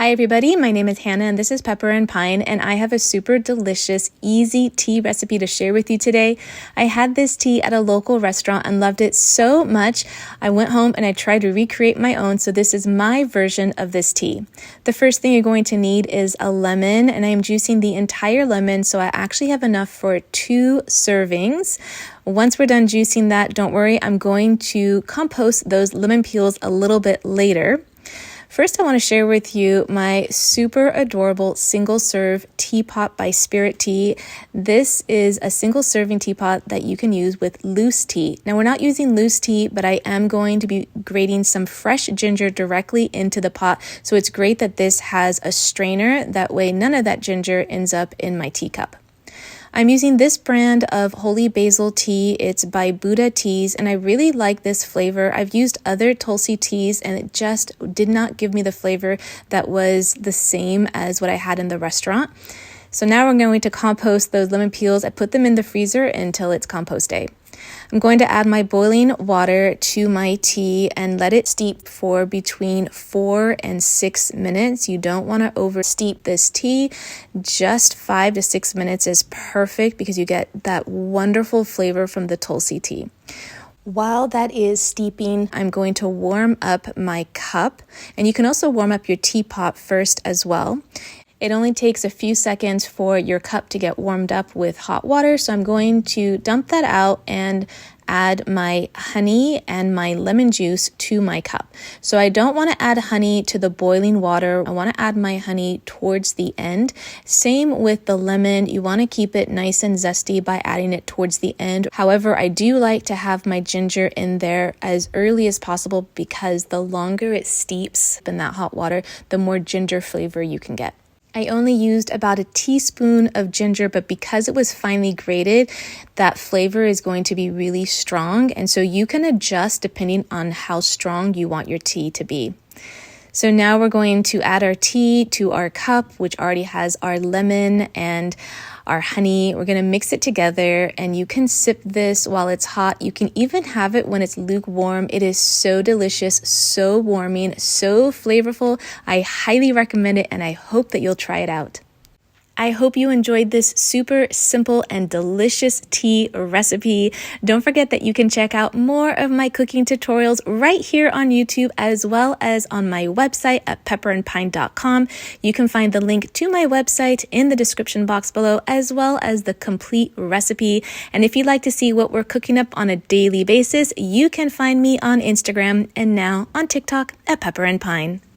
Hi everybody, my name is Hannah and this is Pepper and Pine, and I have a super delicious, easy tea recipe to share with you today. I had this tea at a local restaurant and loved it so much. I went home and I tried to recreate my own, so this is my version of this tea. The first thing you're going to need is a lemon, and I am juicing the entire lemon, so I actually have enough for 2 servings. Once we're done juicing that, don't worry, I'm going to compost those lemon peels a little bit later. First, I want to share with you my super adorable single serve teapot by Spirit Tea. This is a single serving teapot that you can use with loose tea. Now, we're not using loose tea, but I am going to be grating some fresh ginger directly into the pot. So it's great that this has a strainer. That way, none of that ginger ends up in my teacup. I'm using this brand of Holy Basil Tea. It's by Buddha Teas, and I really like this flavor. I've used other Tulsi teas, and it just did not give me the flavor that was the same as what I had in the restaurant. So now we're going to compost those lemon peels. I put them in the freezer until it's compost day. I'm going to add my boiling water to my tea and let it steep for between 4 and 6 minutes. You don't want to over steep this tea. Just 5 to 6 minutes is perfect because you get that wonderful flavor from the Tulsi tea. While that is steeping, I'm going to warm up my cup, and you can also warm up your teapot first as well. It only takes a few seconds for your cup to get warmed up with hot water, so I'm going to dump that out and add my honey and my lemon juice to my cup. So I don't want to add honey to the boiling water. I want to add my honey towards the end. Same with the lemon. You want to keep it nice and zesty by adding it towards the end. However, I do like to have my ginger in there as early as possible because the longer it steeps in that hot water, the more ginger flavor you can get. I only used about a teaspoon of ginger, but because it was finely grated, that flavor is going to be really strong. And so you can adjust depending on how strong you want your tea to be. So now we're going to add our tea to our cup, which already has our lemon and our honey. We're going to mix it together, and you can sip this while it's hot. You can even have it when it's lukewarm. It is so delicious, so warming, so flavorful. I highly recommend it, and I hope that you'll try it out. I hope you enjoyed this super simple and delicious tea recipe. Don't forget that you can check out more of my cooking tutorials right here on YouTube, as well as on my website at pepperandpine.com. You can find the link to my website in the description box below, as well as the complete recipe. And if you'd like to see what we're cooking up on a daily basis, you can find me on Instagram and now on TikTok at Pepper and Pine.